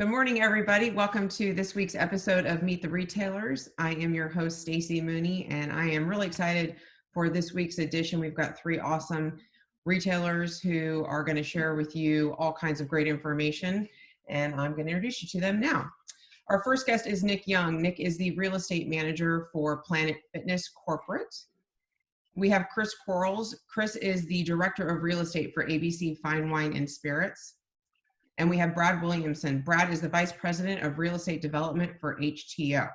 Good morning, everybody. Welcome to this week's episode of Meet the Retailers. I am your host, Stacey Mooney, and I am really excited for this week's edition. We've got three awesome retailers who are going to share with you all kinds of great information, and I'm going to introduce you to them now. Our first guest is Nick Young. Nick is the real estate manager for Planet Fitness Corporate. We have Chris Quarles. Chris is the director of real estate for ABC Fine Wine and Spirits. And we have Brad Williamson. Brad is the Vice President of Real Estate Development for HTeaO.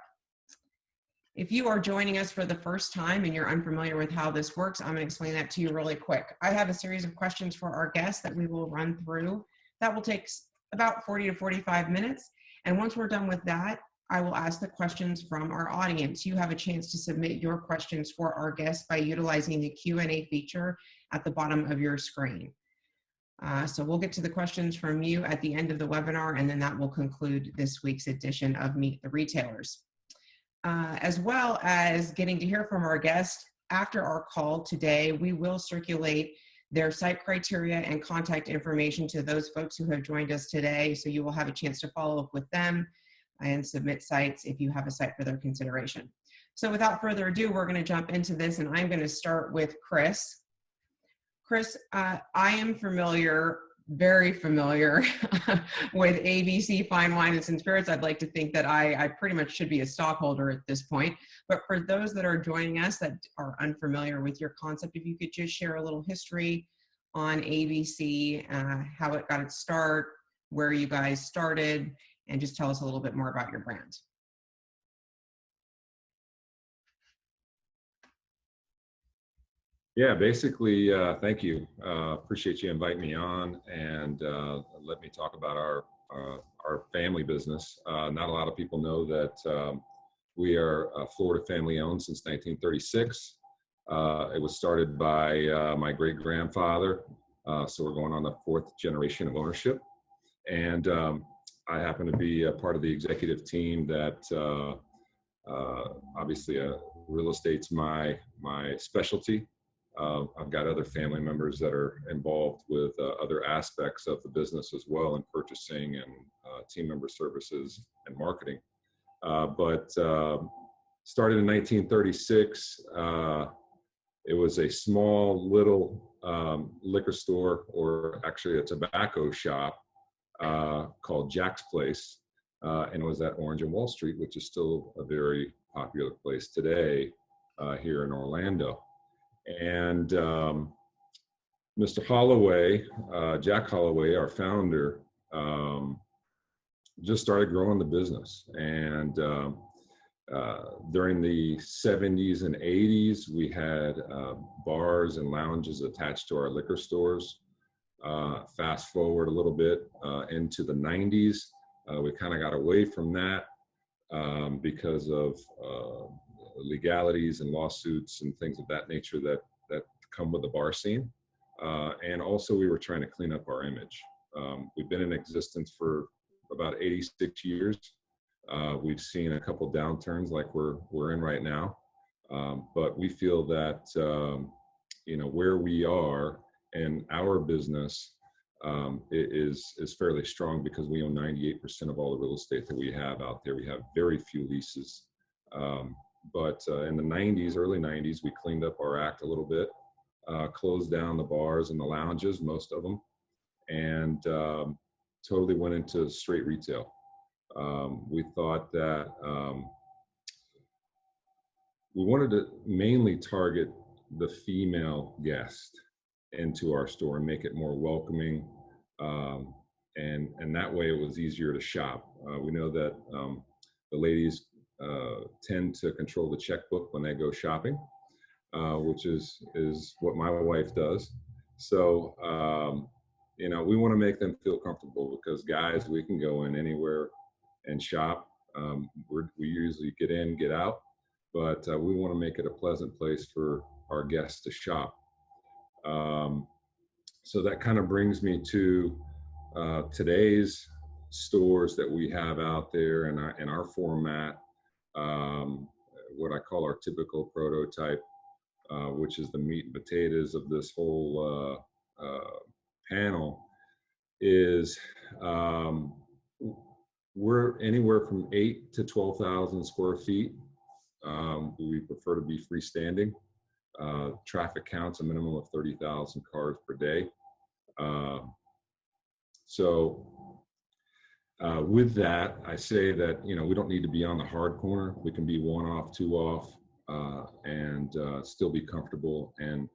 If you are joining us for the first time and you're unfamiliar with how this works, I'm going to explain that to you really quick. I have a series of questions for our guests that we will run through. That will take about 40 to 45 minutes. And once we're done with that, I will ask the questions from our audience. You have a chance to submit your questions for our guests by utilizing the Q&A feature at the bottom of your screen. So we'll get to the questions from you at the end of the webinar, and then that will conclude this week's edition of Meet the Retailers. As well as getting to hear from our guests after our call today, we will circulate their site criteria and contact information to those folks who have joined us today. So you will have a chance to follow up with them and submit sites if you have a site for their consideration. So without further ado, we're going to jump into this, and I'm going to start with Chris. Chris, I am familiar, very familiar with ABC Fine Wine and Spirits. I'd like to think that I pretty much should be a stockholder at this point. But for those that are joining us that are unfamiliar with your concept, if you could just share a little history on ABC, how it got its start, where you guys started, and just tell us a little bit more about your brand. Yeah, basically, thank you. Appreciate you inviting me on and let me talk about our family business. Not a lot of people know that we are Florida family owned since 1936. It was started by my great grandfather. So we're going on the fourth generation of ownership. And I happen to be a part of the executive team that obviously real estate's my specialty. I've got other family members that are involved with other aspects of the business as well in purchasing and team member services and marketing. But started in 1936. It was a small little liquor store, or actually a tobacco shop called Jack's Place. And it was at Orange and Wall Street, which is still a very popular place today here in Orlando. And Mr. Holloway, Jack Holloway, our founder, just started growing the business. And during the 70s and 80s, we had bars and lounges attached to our liquor stores. Fast forward a little bit into the 90s, we kind of got away from that because of legalities and lawsuits and things of that nature that come with the bar scene. And also we were trying to clean up our image. We've been in existence for about 86 years. We've seen a couple downturns like we're in right now. But we feel that, where we are and our business is fairly strong because we own 98% of all the real estate that we have out there. We have very few leases. But in the 90s, early 90s, we cleaned up our act a little bit, closed down the bars and the lounges, most of them, and totally went into straight retail. We thought that we wanted to mainly target the female guest into our store and make it more welcoming. And that way it was easier to shop. We know that the ladies tend to control the checkbook when they go shopping, which is what my wife does. So, we want to make them feel comfortable because guys, we can go in anywhere and shop. We usually get in, get out, but we want to make it a pleasant place for our guests to shop. So that kind of brings me to today's stores that we have out there in our format. What I call our typical prototype, which is the meat and potatoes of this whole panel, is we're anywhere from 8 to 12,000 square feet. We prefer to be freestanding. Traffic counts a minimum of 30,000 cars per day. With that, I say that, we don't need to be on the hard corner. We can be 1 off, 2 off, and still be comfortable. And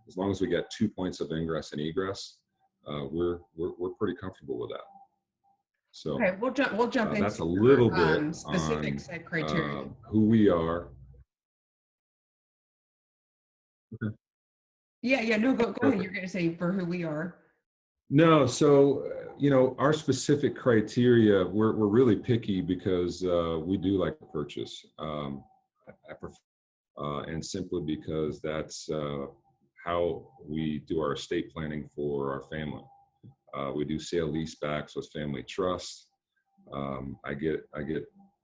as long as we get 2 points of ingress and egress, we're pretty comfortable with that. So okay, we'll jump into that's a little bit specific on set criteria. who we are. Okay. Yeah, no, go ahead. You're going to say for who we are. No, so our specific criteria, we're really picky because we do like to purchase. I prefer, and simply because that's how we do our estate planning for our family. We do sale leasebacks with family trusts. I get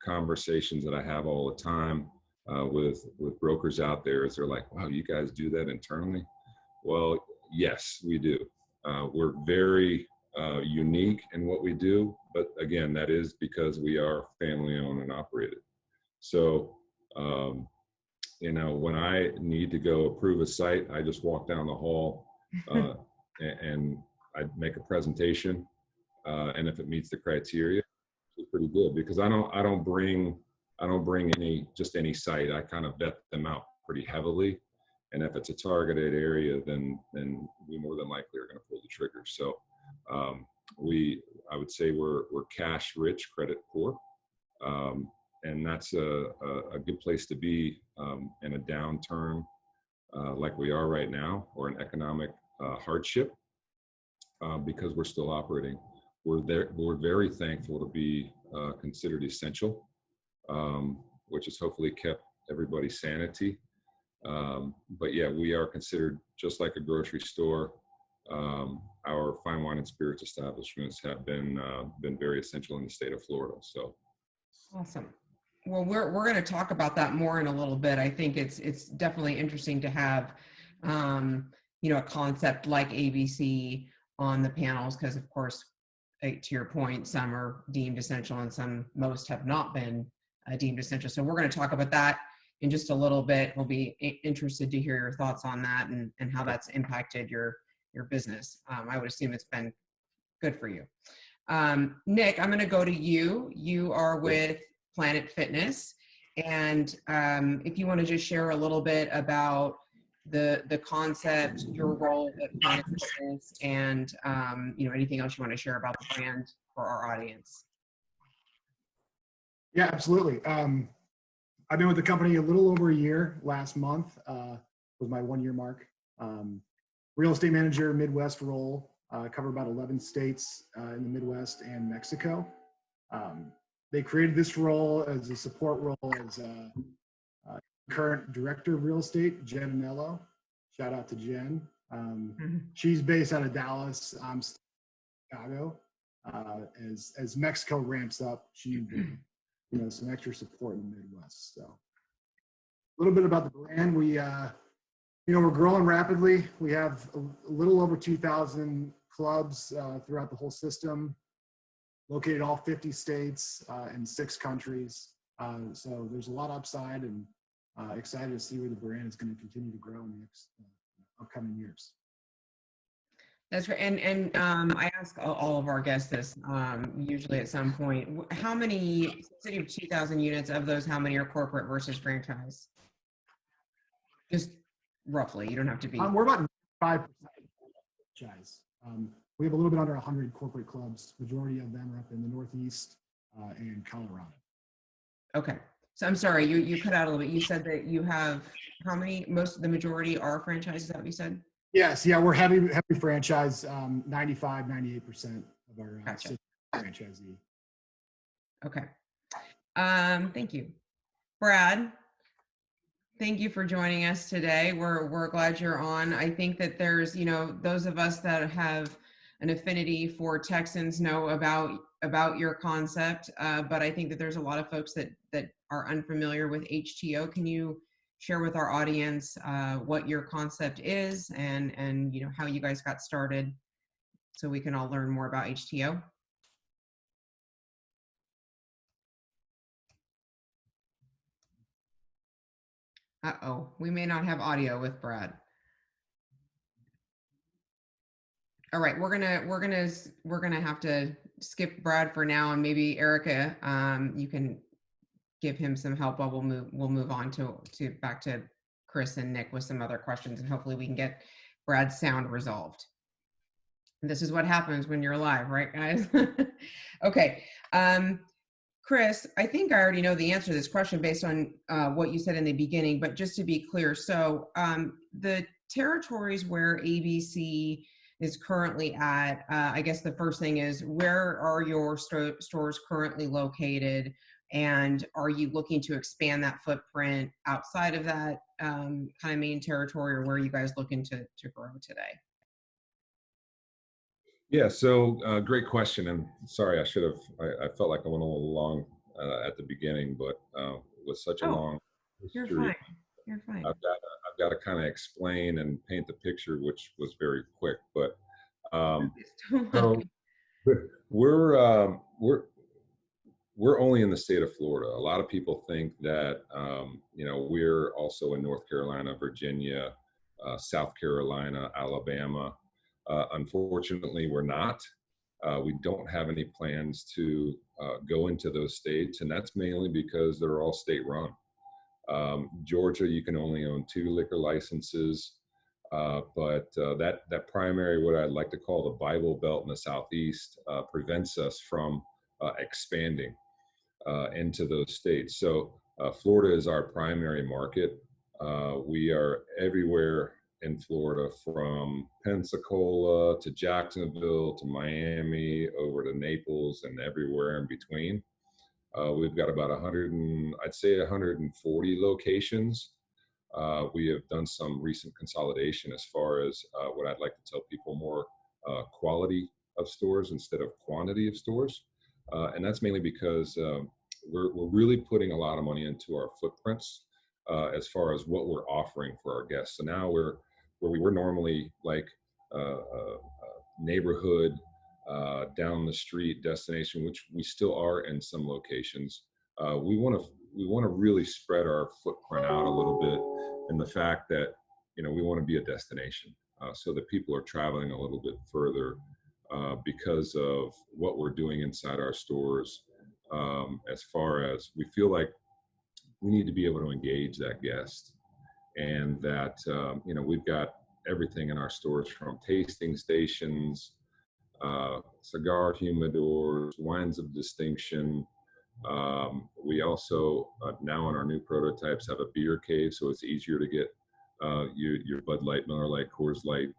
conversations that I have all the time with brokers out there. Is they're like, "Wow, you guys do that internally?" Well, yes, we do. We're very unique in what we do, but again, that is because we are family owned and operated. So, when I need to go approve a site, I just walk down the hall and I make a presentation, and if it meets the criteria, it's pretty good because I don't bring any site. I kind of vet them out pretty heavily. And if it's a targeted area, then we more than likely are going to pull the trigger. So I would say we're cash rich, credit poor, and that's a good place to be in a downturn like we are right now, or an economic hardship, because we're still operating. We're very thankful to be considered essential, which has hopefully kept everybody's sanity. But yeah, we are considered just like a grocery store. Our fine wine and spirits establishments have been very essential in the state of Florida. So Awesome. Well, we're going to talk about that more in a little bit. I think it's definitely interesting to have a concept like ABC on the panels, because of course, to your point, some are deemed essential and most have not been deemed essential. So we're going to talk about that in just a little bit. We'll be interested to hear your thoughts on that and how that's impacted your business. I would assume it's been good for you. Nick, I'm going to go to you. You are with Planet Fitness, and if you want to just share a little bit about the concept, your role at Planet Fitness, and anything else you want to share about the brand for our audience. Yeah, absolutely. I've been with the company a little over a year. Last month was my 1 year mark. Real estate manager, Midwest role, cover about 11 states in the Midwest and Mexico. They created this role as a support role as current director of real estate, Jen Anello. Shout out to Jen. She's based out of Dallas. I'm Chicago. As Mexico ramps up, she some extra support in the Midwest. So a little bit about the brand. We're growing rapidly. We have a little over 2,000 clubs throughout the whole system, located in all 50 states and 6 countries. So there's a lot of upside, and excited to see where the brand is going to continue to grow in the next upcoming years. That's right. And I ask all of our guests this usually at some point. How many, city of 2,000 units, of those, how many are corporate versus franchise? Just roughly. You don't have to be. We're about 5% franchise. We have a little bit under 100 corporate clubs. Majority of them are up in the Northeast and Colorado. Okay. So I'm sorry, you cut out a little bit. You said that you have how many? The majority are franchises. Is that what you said? Yes. Yeah, we're heavy franchise. 95, 98% of our franchisee. Okay. Thank you, Brad. Thank you for joining us today. We're glad you're on. I think that there's, those of us that have an affinity for Texans know about your concept, but I think that there's a lot of folks that are unfamiliar with HTeaO. Can you share with our audience what your concept is and how you guys got started, so we can all learn more about HTeaO? Uh-oh, we may not have audio with Brad. All right, we're gonna have to skip Brad for now, and maybe Erica, you can give him some help while we'll move on to back to Chris and Nick with some other questions, and hopefully we can get Brad's sound resolved. This is what happens when you're live, right, guys? Okay. Chris, I think I already know the answer to this question based on what you said in the beginning, but just to be clear, so the territories where ABC is currently at, I guess the first thing is, where are your stores currently located, and are you looking to expand that footprint outside of that kind of main territory, or where are you guys looking to grow today? Yeah, so great question. And sorry, I felt like I went a little long at the beginning, but with such a Oh, long you're history, fine. You're fine. I've got to kind of explain and paint the picture, which was very quick. But um, so we're we're only in the state of Florida. A lot of people think that we're also in North Carolina, Virginia, South Carolina, Alabama. Unfortunately, we're not. We don't have any plans to go into those states, and that's mainly because they're all state run. Georgia, you can only own 2 liquor licenses, but that primary, what I'd like to call the Bible Belt in the Southeast, prevents us from expanding into those states. So Florida is our primary market. We are everywhere in Florida, from Pensacola to Jacksonville to Miami, over to Naples, and everywhere in between. We've got about 140 locations. We have done some recent consolidation as far as what I'd like to tell people, more quality of stores instead of quantity of stores. And that's mainly because we're really putting a lot of money into our footprints as far as what we're offering for our guests. So now we're where we were normally like neighborhood, down the street destination, which we still are in some locations. We want to really spread our footprint out a little bit, in the fact that we want to be a destination, so that people are traveling a little bit further because of what we're doing inside our stores. As far as we feel like we need to be able to engage that guest, and that we've got everything in our stores, from tasting stations, cigar humidors, wines of distinction. We also now in our new prototypes have a beer cave, so it's easier to get your Bud Light, Miller Lite, Coors Light,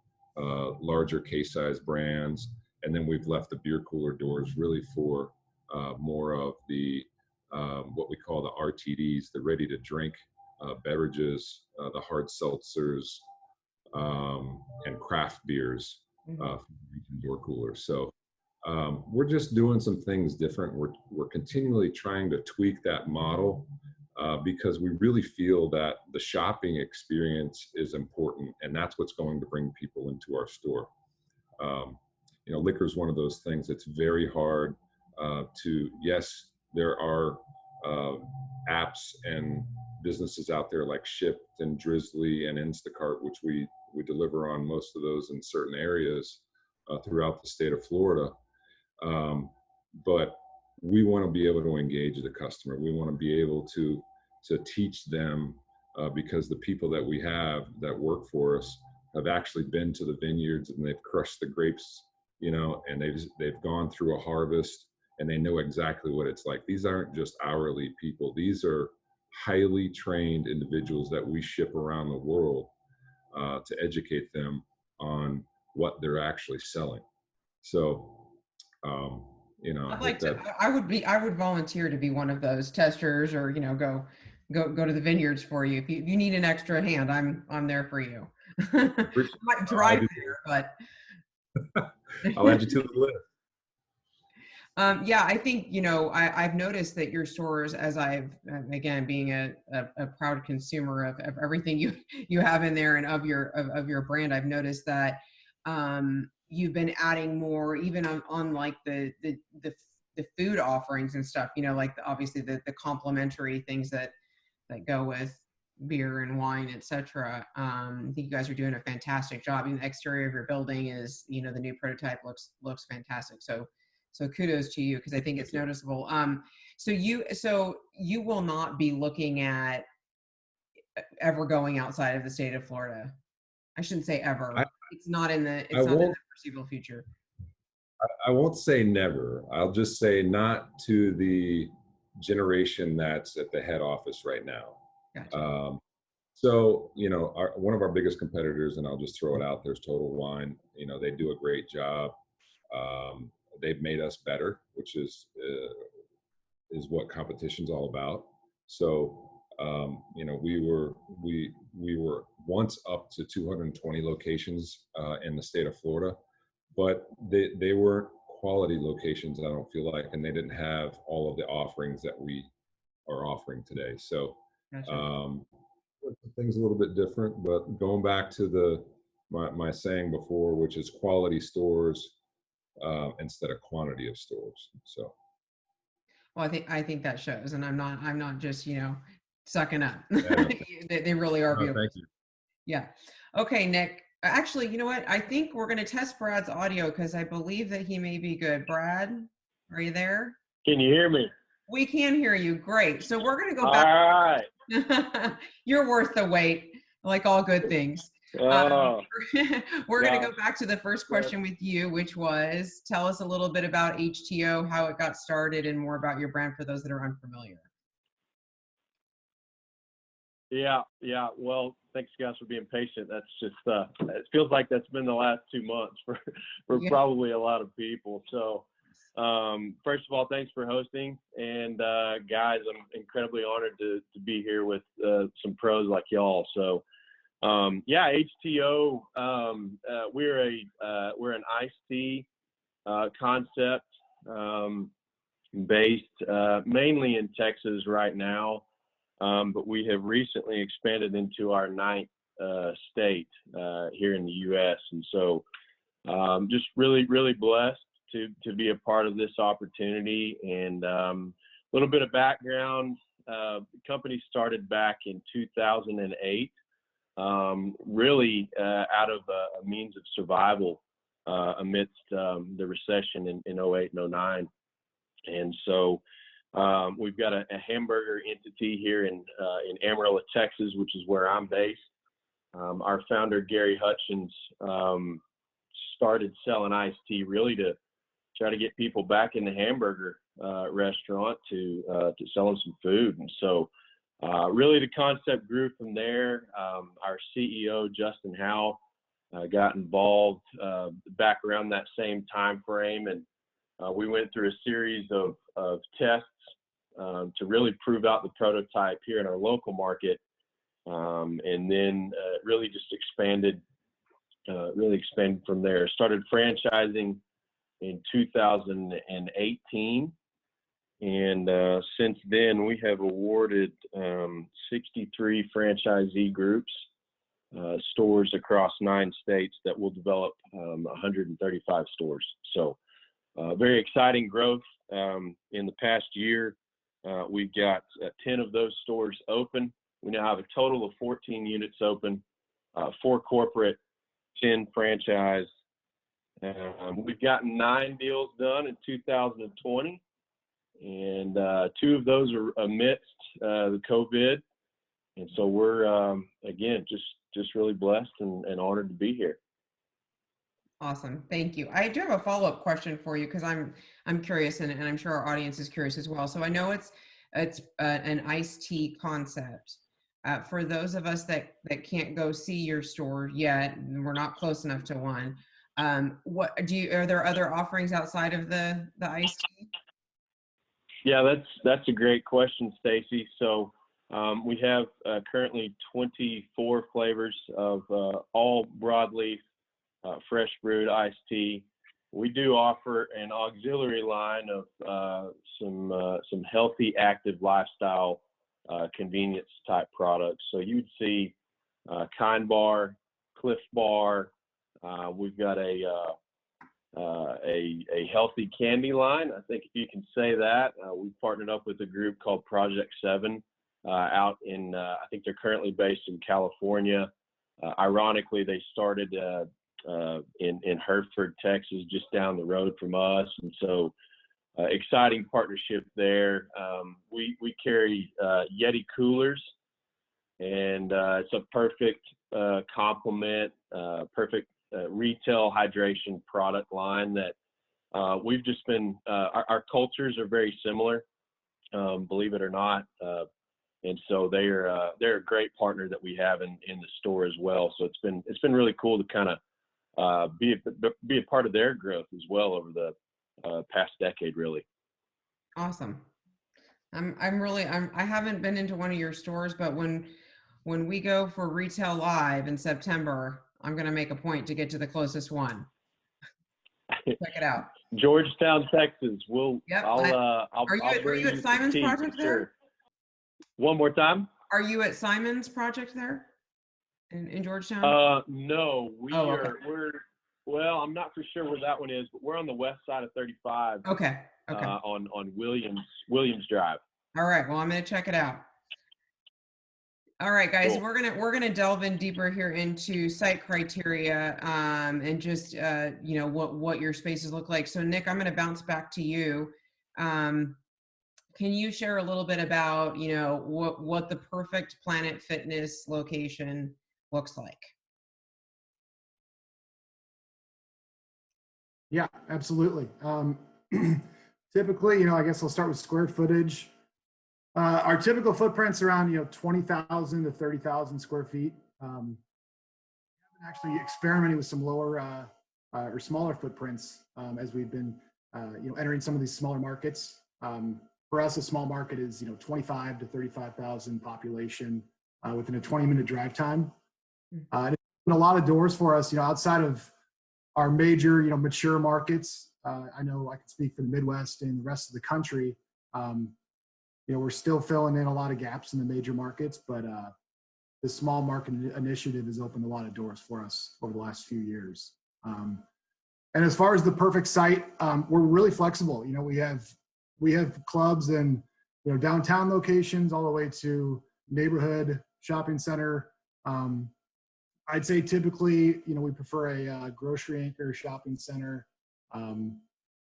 larger case size brands. And then we've left the beer cooler doors really for more of the what we call the RTDs, the ready to drink beverages, the hard seltzers, and craft beers from the door coolers. So we're just doing some things different. We're continually trying to tweak that model because we really feel that the shopping experience is important, and that's what's going to bring people into our store. Liquor is one of those things that's very hard to. Yes, there are apps and businesses out there like Shipt and Drizzly and Instacart, which we deliver on most of those in certain areas throughout the state of Florida. But we want to be able to engage the customer. We want to be able to teach them, because the people that we have that work for us have actually been to the vineyards, and they've crushed the grapes, and they've gone through a harvest, and they know exactly what it's like. These aren't just hourly people. These are highly trained individuals that we ship around the world to educate them on what they're actually selling. So, I'd like to. I would volunteer to be one of those testers, or go to the vineyards for you. If you need an extra hand, I'm there for you. I might drive there, but I'll add you to the list. Yeah, I think, I've noticed that your stores, as I've, again, being a proud consumer of everything you have in there and of your brand, I've noticed that you've been adding more, even on like the food offerings and stuff, like obviously the complimentary things that go with beer and wine, etc. I think you guys are doing a fantastic job. Even the exterior of your building is, the new prototype looks fantastic. So kudos to you, because I think it's noticeable. So you will not be looking at ever going outside of the state of Florida. I shouldn't say ever. I, It's not in I the won't foreseeable future. I won't say never. I'll just say not to the generation that's at the head office right now. Gotcha. So, one of our biggest competitors, and I'll just throw it out there, is Total Wine. They do a great job. They've made us better, which is what competition's all about. So, we were once up to 220 locations in the state of Florida, but they weren't quality locations, I don't feel like, and they didn't have all of the offerings that we are offering today. So Gotcha. things a little bit different, but going back to my saying before, which is quality stores instead of quantity of stores. So Well, I think that shows, and I'm not just sucking up. yeah, They really are beautiful. thank you. Yeah. Okay, Nick. Actually, you know what? I think we're going to test Brad's audio, because I believe that he may be good. Brad, are you there? Can you hear me? We can hear you. Great. So we're going to go All back. right. You're worth the wait, like all good things. Oh, We're going to yeah. go back to the first question with you, which was, tell us a little bit about HTeaO, how it got started, and more about your brand for those that are unfamiliar. Yeah. Well, thanks guys for being patient. That's just it feels like that's been the last 2 months for Yeah. probably a lot of people. So first of all, thanks for hosting, and guys, I'm incredibly honored to be here with some pros like y'all. So yeah, HTeaO, we're an iced tea concept based mainly in Texas right now. But we have recently expanded into our 9th state here in the U.S. And so just really, really blessed to be a part of this opportunity. And a little bit of background, the company started back in 2008, really out of a means of survival amidst the recession in 08 and 09. And so we've got a hamburger entity here in Amarillo, Texas, which is where I'm based. Our founder, Gary Hutchins, started selling iced tea really to try to get people back in the hamburger restaurant to sell them some food. And so really the concept grew from there. Our CEO, Justin Howe, got involved back around that same time frame, and we went through a series of tests to really prove out the prototype here in our local market, and then really just expanded from there. Started franchising in 2018, and since then we have awarded 63 franchisee groups, stores across 9 states that will develop 135 stores. So very exciting growth. In the past year, we've got 10 of those stores open. We now have a total of 14 units open, 4 corporate, 10 franchise. We've gotten 9 deals done in 2020, and 2 of those are amidst the COVID. And so we're, again, just really blessed and honored to be here. Awesome. Thank you. I do have a follow-up question for you, because I'm curious, and I'm sure our audience is curious as well. So I know it's an iced tea concept. For those of us that can't go see your store yet, and we're not close enough to one, are there other offerings outside of the iced tea? Yeah, that's a great question, Stacey. So we have currently 24 flavors of all broadleaf, fresh brewed iced tea. We do offer an auxiliary line of some healthy, active lifestyle convenience type products. So you'd see Kind Bar, Cliff Bar. We've got a healthy candy line. I think if you can say that, we've partnered up with a group called Project 7, out in, I think they're currently based in California. Ironically, they started in Hereford, Texas, just down the road from us. And so exciting partnership there. We carry Yeti coolers, and it's a perfect complement, perfect retail hydration product line that we've just been, our cultures are very similar, believe it or not. And so they're a great partner that we have in the store as well. So it's been really cool to kind of be a part of their growth as well over the past decade, really. Awesome. I haven't been into one of your stores, but when we go for Retail Live in September, I'm going to make a point to get to the closest one. Check it out. Georgetown, Texas. Yep. Are you at Simon's Project there? Sure. One more time. Are you at Simon's Project there in Georgetown? No, okay. Well, I'm not for sure where that one is, but we're on the west side of 35. Okay. On Williams Drive. All right. Well, I'm going to check it out. All right, guys, Cool. we're gonna delve in deeper here into site criteria and just what your spaces look like. So Nick, I'm gonna bounce back to you. Can you share a little bit about what the perfect Planet Fitness location looks like? Yeah, absolutely. Typically, I guess I'll start with square footage. Our typical footprint's around 20,000 to 30,000 square feet. Actually experimenting with some lower or smaller footprints as we've been entering some of these smaller markets. For us, a small market is 25 to 35,000 population within a 20-minute drive time. And it's opened a lot of doors for us, outside of our major mature markets. I know I can speak for the Midwest and the rest of the country. We're still filling in a lot of gaps in the major markets, but the small market initiative has opened a lot of doors for us over the last few years. And as far as the perfect site, we're really flexible. We have clubs in downtown locations all the way to neighborhood shopping center. I'd say typically, we prefer a grocery anchor shopping center.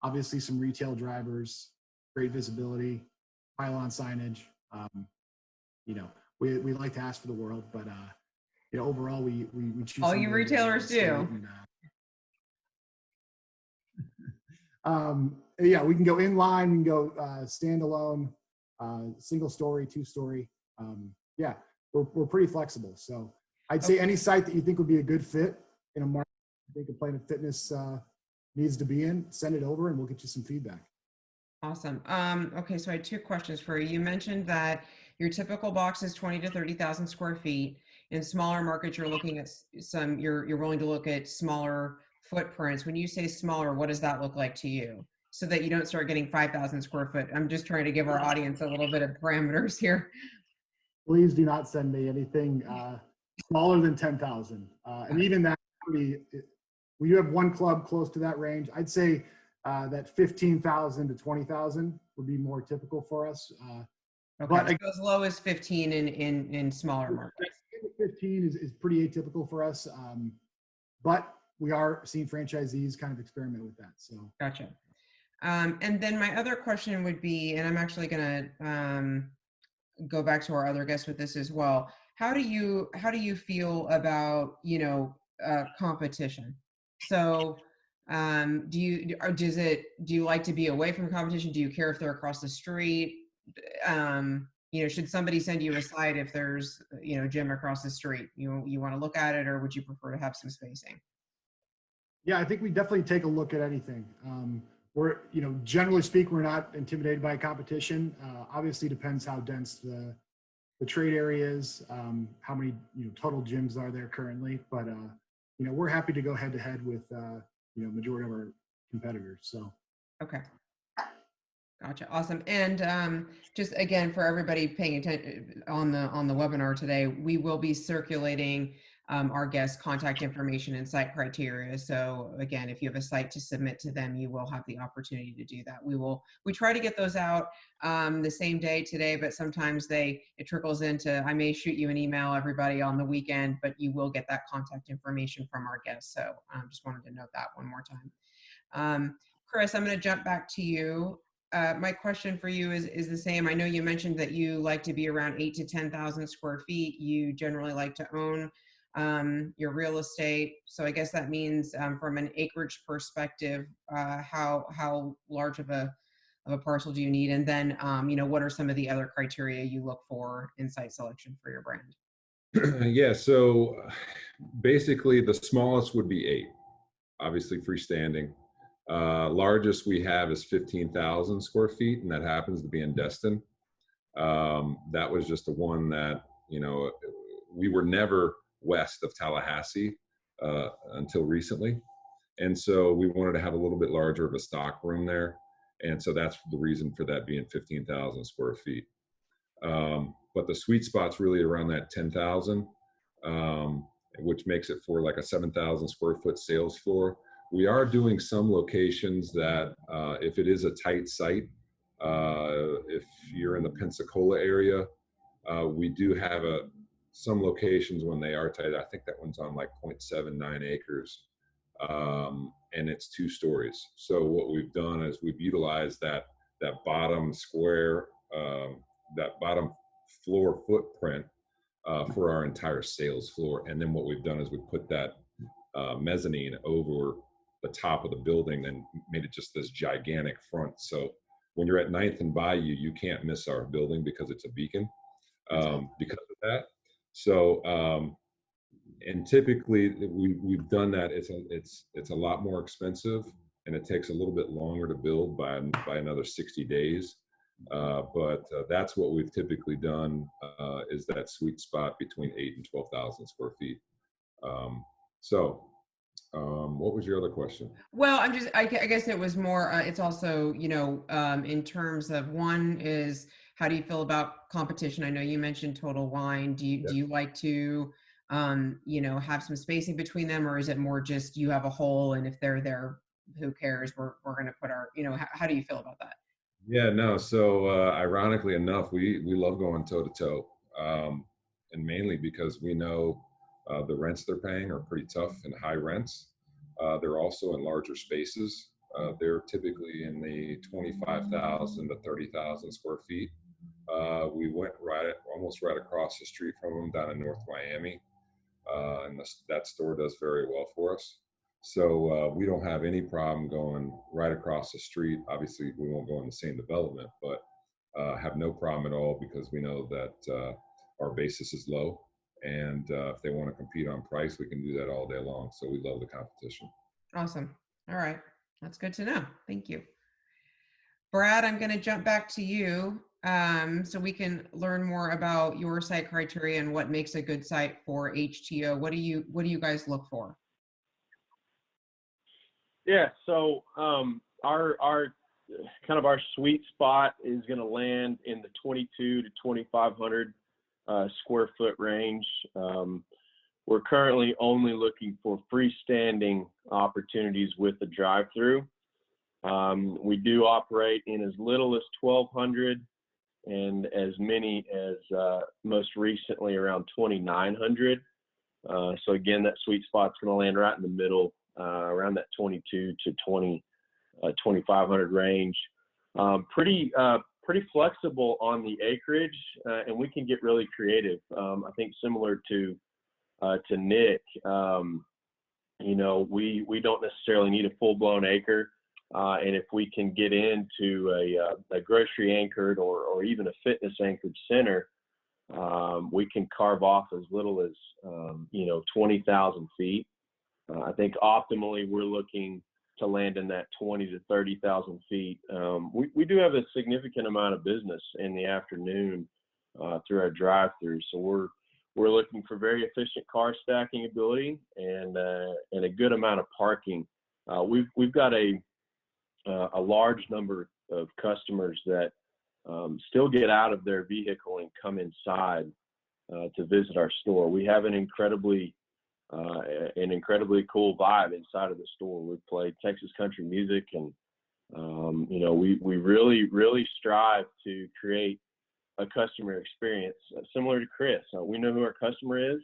Obviously, some retail drivers, great visibility, pylon signage. We like to ask for the world, but overall we choose. All you retailers do. Yeah, we can go inline, we can go standalone, single story, 2-story. Yeah, we're pretty flexible. So I'd say any site that you think would be a good fit in a market you think a Planet Fitness needs to be in, send it over and we'll get you some feedback. Awesome. Okay, so I had 2 questions for you. You mentioned that your typical box is 20 to 30,000 square feet. In smaller markets, you're looking at you're willing to look at smaller footprints. When you say smaller, what does that look like to you? So that you don't start getting 5,000 square foot. I'm just trying to give our audience a little bit of parameters here. Please do not send me anything smaller than 10,000. And even that, we do have one club close to that range. I'd say that 15,000 to 20,000 would be more typical for us. Okay, but so as low as 15 in smaller markets. 15 is pretty atypical for us, but we are seeing franchisees kind of experiment with that. So gotcha. And then my other question would be, and I'm actually going to go back to our other guests with this as well. How do you feel about competition? So do you like to be away from competition? Do you care if they're across the street? Should somebody send you a site if there's gym across the street? You want to look at it, or would you prefer to have some spacing? Yeah, I think we definitely take a look at anything. We're generally speaking, we're not intimidated by competition. Obviously depends how dense the trade area is, how many total gyms are there currently, but we're happy to go head to head with majority of our competitors. So okay, gotcha, awesome. And just again for everybody paying attention on the webinar today, we will be circulating our guests contact information and site criteria. So again, if you have a site to submit to them, you will have the opportunity to do that. We try to get those out the same day today, but sometimes it trickles into, I may shoot you an email, everybody, on the weekend, but you will get that contact information from our guests. So just wanted to note that one more time. Chris, I'm going to jump back to you. My question for you is the same. I know you mentioned that you like to be around 8,000 to 10,000 square feet. You generally like to own your real estate. So I guess that means from an acreage perspective, how large of a parcel do you need? And then, what are some of the other criteria you look for in site selection for your brand? Yeah, so basically the smallest would be 8, obviously freestanding. Largest we have is 15,000 square feet, and that happens to be in Destin. That was just the one that, we were never west of Tallahassee until recently. And so we wanted to have a little bit larger of a stock room there. And so that's the reason for that being 15,000 square feet. But the sweet spot's really around that 10,000, which makes it for like a 7,000 square foot sales floor. We are doing some locations that if it is a tight site, if you're in the Pensacola area, we do have some locations when they are tight. I think that one's on like 0.79 acres, and it's 2 stories. So what we've done is we've utilized that bottom square, that bottom floor footprint for our entire sales floor. And then what we've done is we put that mezzanine over the top of the building and made it just this gigantic front. So when you're at 9th and Bayou, you can't miss our building because it's a beacon because of that. So, and typically we've done that. It's a lot more expensive, and it takes a little bit longer to build by another 60 days. But that's what we've typically done is that sweet spot between 8,000 and 12,000 square feet. What was your other question? Well, I guess it was more, it's also, in terms of, one is, how do you feel about competition? I know you mentioned Total Wine. Do you like to, have some spacing between them, or is it more just you have a hole and if they're there, who cares? We're going to put our, how do you feel about that? Yeah, no. So ironically enough, we love going toe to toe, and mainly because we know the rents they're paying are pretty tough and high rents. They're also in larger spaces. They're typically in the 25,000 to 30,000 square feet. We went almost right across the street from them down in North Miami, and that store does very well for us. So we don't have any problem going right across the street. Obviously, we won't go in the same development, but have no problem at all because we know that our basis is low. And if they want to compete on price, we can do that all day long. So we love the competition. Awesome. All right. That's good to know. Thank you. Brad, I'm going to jump back to you so we can learn more about your site criteria and what makes a good site for HTeaO. What do you guys look for? Yeah, so our kind of our sweet spot is going to land in the 22 to 2,500 square foot range. We're currently only looking for freestanding opportunities with a drive-through. We do operate in as little as 1,200 and as many as most recently around 2,900. So again, that sweet spot's going to land right in the middle, around that 22 to 2,500 range. Pretty flexible on the acreage, and we can get really creative. I think similar to Nick, we don't necessarily need a full-blown acre, and if we can get into a grocery anchored or even a fitness anchored center, we can carve off as little as 20,000 feet. I think optimally we're looking to land in that 20 to 30,000 feet. We do have a significant amount of business in the afternoon through our drive-through, so we're looking for very efficient car stacking ability and a good amount of parking. We've got a large number of customers that still get out of their vehicle and come inside to visit our store. We have an incredibly an incredibly cool vibe inside of the store. We play Texas country music, and we really strive to create a customer experience similar to Chris. We know who our customer is,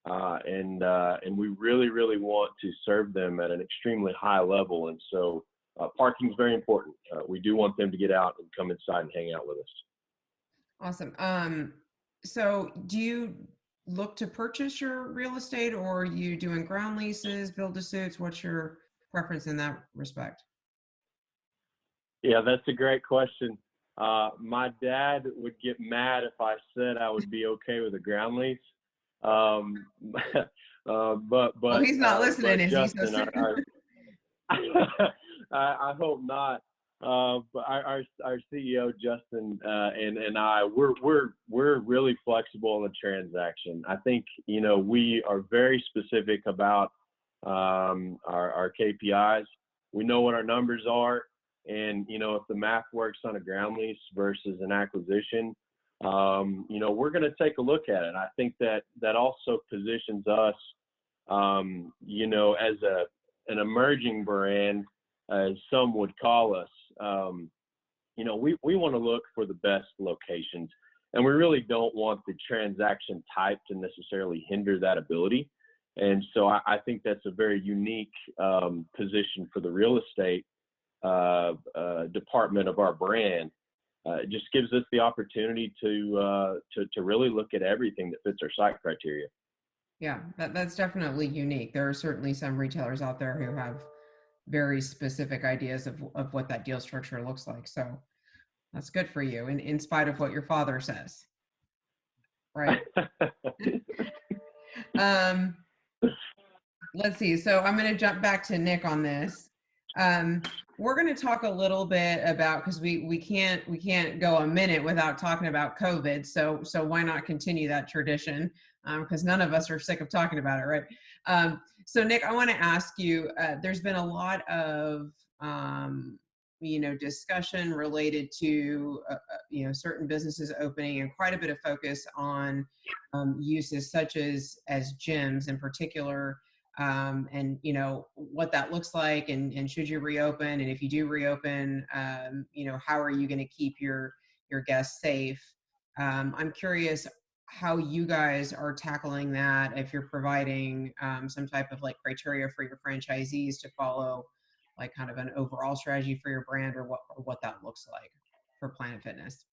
and we really want to serve them at an extremely high level. And so parking is very important. We do want them to get out and come inside and hang out with us. Awesome. So do you look to purchase your real estate, or are you doing ground leases, build-to-suits? What's your preference in that respect? Yeah, that's a great question. My dad would get mad if I said I would be okay with a ground lease. But well, he's not listening, is Justin, he? I hope not. But our CEO Justin and I, we're really flexible in the transaction. I think we are very specific about our KPIs. We know what our numbers are, and if the math works on a ground lease versus an acquisition, we're going to take a look at it. I think that also positions us, as an emerging brand, as some would call us. We want to look for the best locations, and we really don't want the transaction type to necessarily hinder that ability. And so I think that's a very unique position for the real estate department of our brand. It just gives us the opportunity to really look at everything that fits our site criteria. Yeah, that's definitely unique. There are certainly some retailers out there who have very specific ideas of what that deal structure looks like. So that's good for you, in spite of what your father says, right? Let's see. So I'm going to jump back to Nick on this. We're going to talk a little bit about, because we can't go a minute without talking about COVID. So why not continue that tradition? Because none of us are sick of talking about it, right? So Nick, I want to ask you, there's been a lot of, discussion related to, certain businesses opening, and quite a bit of focus on uses such as gyms in particular, and what that looks like, and should you reopen, and if you do reopen, how are you going to keep your guests safe? I'm curious how you guys are tackling that, if you're providing some type of criteria for your franchisees to follow, kind of an overall strategy for your brand, or what that looks like for Planet Fitness.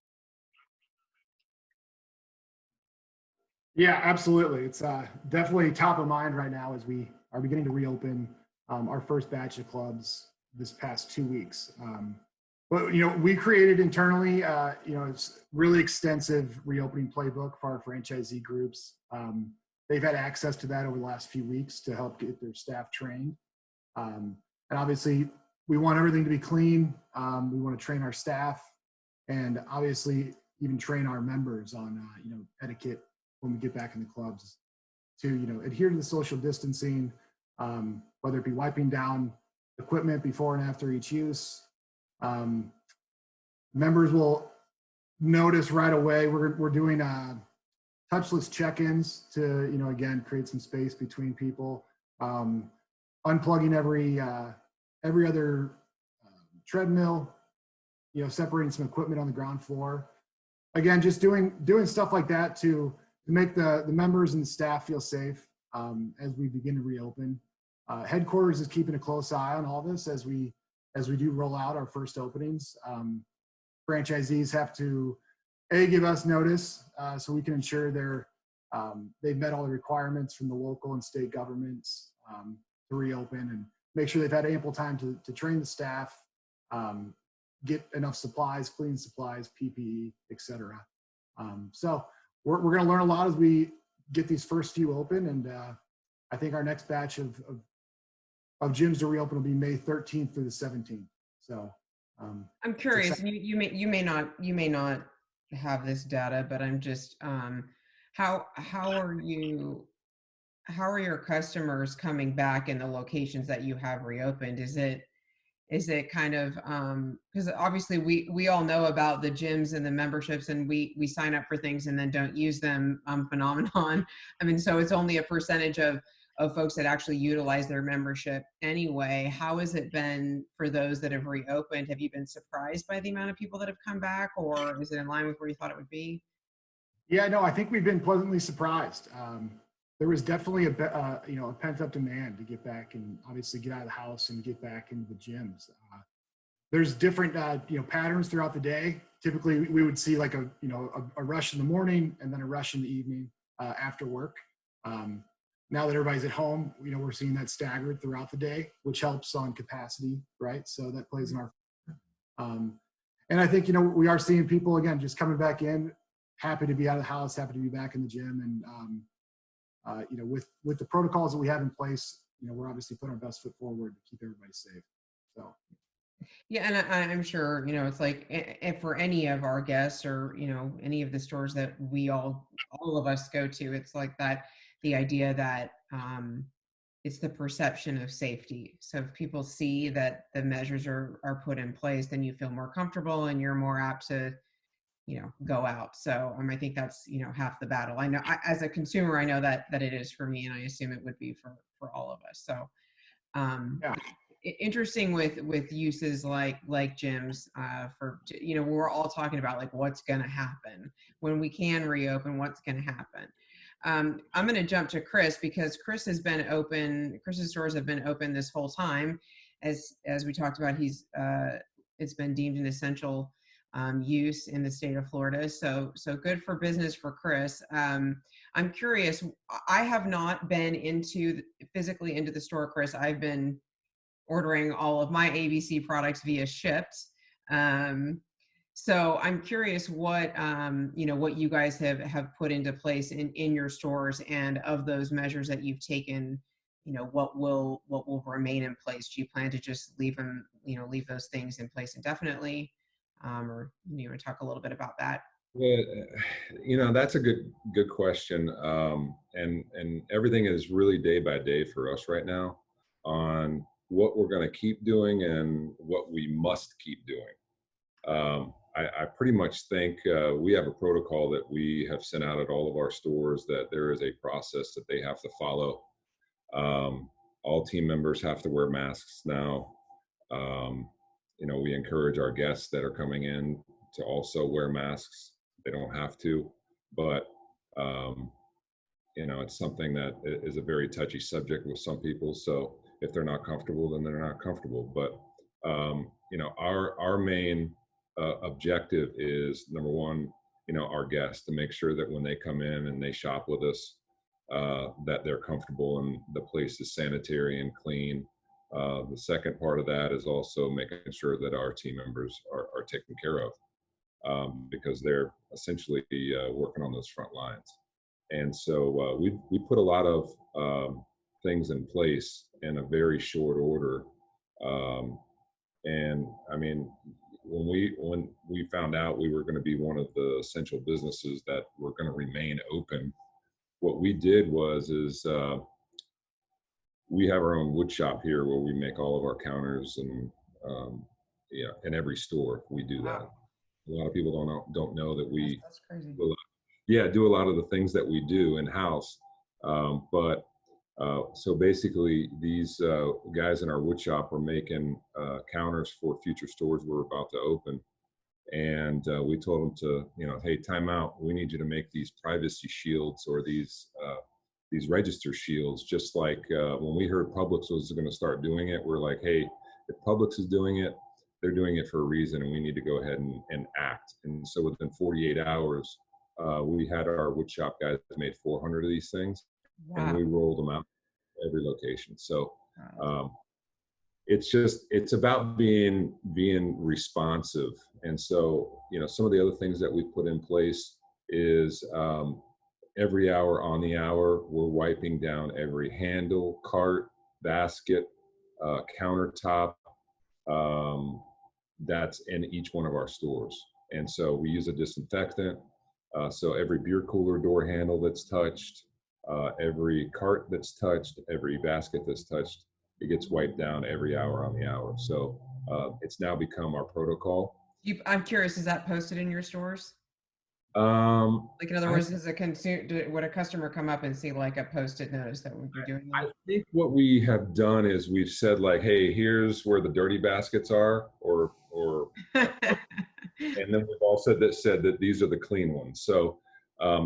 Yeah, absolutely. It's definitely top of mind right now as we are beginning to reopen our first batch of clubs this past 2 weeks. But we created internally, it's really extensive reopening playbook for our franchisee groups. They've had access to that over the last few weeks to help get their staff trained. And obviously, we want everything to be clean. We want to train our staff, and obviously even train our members on etiquette when we get back in the clubs, to adhere to the social distancing, whether it be wiping down equipment before and after each use. Members will notice right away we're doing touchless check-ins to again create some space between people, unplugging every other treadmill, separating some equipment on the ground floor. Again, just doing stuff like that to make the members and the staff feel safe as we begin to reopen. Headquarters is keeping a close eye on all this as we do roll out our first openings. Franchisees have to give us notice so we can ensure they've met all the requirements from the local and state governments to reopen, and make sure they've had ample time to train the staff, get enough supplies, cleaning supplies, PPE, etc. So we're going to learn a lot as we get these first few open, and I think our next batch of gyms to reopen will be May 13th through the 17th. So I'm curious, and you may not have this data, but I'm just how are your customers coming back in the locations that you have reopened? Is it kind of because obviously we all know about the gyms and the memberships, and we sign up for things and then don't use them phenomenon. I mean, so it's only a percentage of of folks that actually utilize their membership anyway. How has it been for those that have reopened? Have you been surprised by the amount of people that have come back, or is it in line with where you thought it would be? Yeah, no, I think we've been pleasantly surprised. There was definitely a pent up demand to get back and obviously get out of the house and get back into the gyms. There's different patterns throughout the day. Typically, we would see like a rush in the morning and then a rush in the evening after work. Now that everybody's at home, we're seeing that staggered throughout the day, which helps on capacity, right? So that plays in our. And I think we are seeing people again just coming back in, happy to be out of the house, happy to be back in the gym, and with the protocols that we have in place, we're obviously putting our best foot forward to keep everybody safe. So. Yeah, and I'm sure, it's like if for any of our guests or, any of the stores that we all of us go to, it's like that, the idea that it's the perception of safety. So if people see that the measures are put in place, then you feel more comfortable and you're more apt to, go out. So I think that's, half the battle. I know as a consumer, I know that it is for me, and I assume it would be for all of us. So Yeah. Interesting with uses like gyms for we're all talking about like what's going to happen when we can reopen, what's going to happen. I'm going to jump to Chris because Chris's stores have been open this whole time. As we talked about, it's been deemed an essential use in the state of Florida. So good for business for Chris. I'm curious, I have not been physically into the store, Chris. I've been ordering all of my ABC products via Shipt. So I'm curious what you guys have put into place in your stores, and of those measures that you've taken, what will remain in place? Do you plan to just leave those things in place indefinitely? Or you want to talk a little bit about that? Yeah, that's a good question. And everything is really day by day for us right now on what we're going to keep doing and what we must keep doing. I pretty much think we have a protocol that we have sent out at all of our stores that there is a process that they have to follow. All team members have to wear masks now. We encourage our guests that are coming in to also wear masks. They don't have to, but it's something that is a very touchy subject with some people. So if they're not comfortable, then they're not comfortable. But our main objective is, number one, our guests, to make sure that when they come in and they shop with us, that they're comfortable and the place is sanitary and clean. The second part of that is also making sure that our team members are taken care of, because they're essentially working on those front lines. And so we put a lot of things in place in a very short order. And I mean, when we found out we were going to be one of the essential businesses that were going to remain open, what we did is we have our own wood shop here where we make all of our counters, and in every store we do that. Wow. A lot of people don't know that we that's crazy. do a lot of the things that we do in house. So basically, these guys in our wood shop were making counters for future stores we're about to open. And we told them to, hey, time out. We need you to make these privacy shields or these register shields. Just like when we heard Publix was going to start doing it, we're like, hey, if Publix is doing it, they're doing it for a reason, and we need to go ahead and act. And so within 48 hours, we had our wood shop guys made 400 of these things. Wow. And we rolled them out every location. So it's about being responsive. And so, some of the other things that we put in place is every hour on the hour, we're wiping down every handle, cart, basket, countertop, that's in each one of our stores. And so we use a disinfectant. So every beer cooler door handle that's touched, every cart that's touched, every basket that's touched, it gets wiped down every hour on the hour. So it's now become our protocol. I'm curious, is that posted in your stores? Like, in other I words, would a customer come up and see like a post-it notice that would be doing I think what we have done is we've said like, hey, here's where the dirty baskets are, or that? and then we've all said that these are the clean ones. So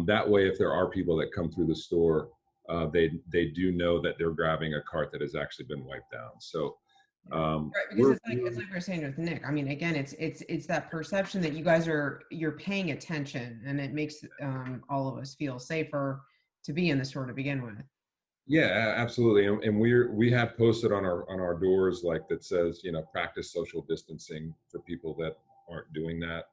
that way, if there are people that come through the store, they do know that they're grabbing a cart that has actually been wiped down. So Right, because it's like we were saying with Nick. I mean, again, it's that perception that you're paying attention, and it makes all of us feel safer to be in the store to begin with. yeah, absolutely. And we have posted on our doors like that says, practice social distancing for people that aren't doing that.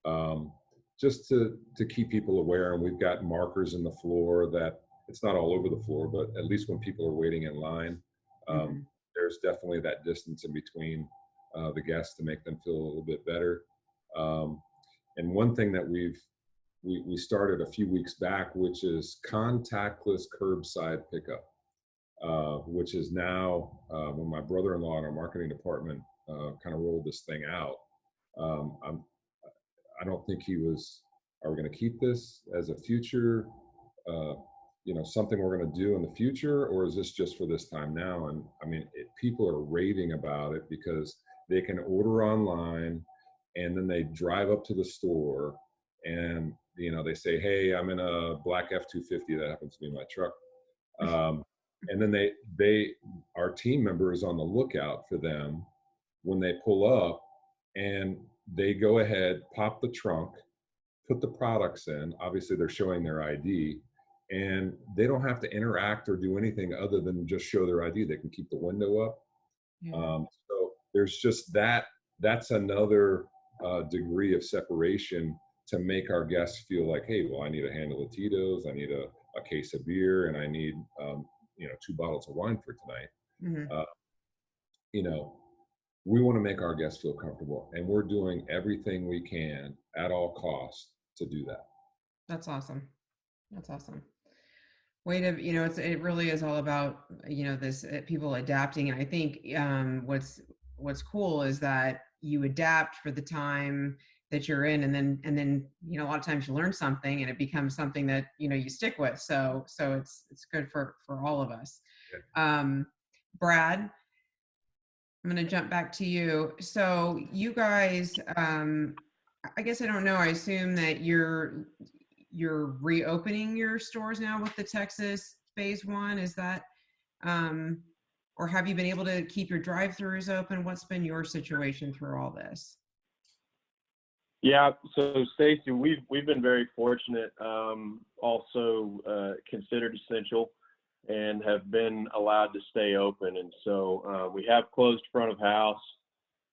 um, just to keep people aware. And we've got markers in the floor that it's not all over the floor, but at least when people are waiting in line, Hmm. there's definitely that distance in between the guests to make them feel a little bit better. Um, and one thing that we started a few weeks back, which is contactless curbside pickup, which is now when my brother-in-law in our marketing department kind of rolled this thing out. I don't think he was, are we going to keep this as a future, uh, something we're going to do in the future, or is this just for this time now? And I mean, people are raving about it because they can order online and then they drive up to the store and, they say, hey, I'm in a black F-250. That happens to be my truck. And then our team member is on the lookout for them when they pull up, and they go ahead, pop the trunk, put the products in. Obviously, they're showing their ID, and they don't have to interact or do anything other than just show their ID. They can keep the window up. Yeah. So there's just that. That's another degree of separation to make our guests feel like, hey, well, I need a handle of Tito's, I need a case of beer, and I need 2 bottles of wine for tonight. Hmm. Uh, you know, we want to make our guests feel comfortable, and we're doing everything we can at all costs to do that. That's awesome. That's awesome. Way to, it really is all about, this people adapting. And I think what's cool is that you adapt for the time that you're in, and then a lot of times you learn something and it becomes something that you stick with. So it's good for all of us. Brad, I'm going to jump back to you. So you guys, I guess I don't know. I assume that you're reopening your stores now with the Texas phase 1. Is that, or have you been able to keep your drive-throughs open? What's been your situation through all this? Yeah, so Stacey, we've been very fortunate, also considered essential, and have been allowed to stay open. And so we have closed front of house,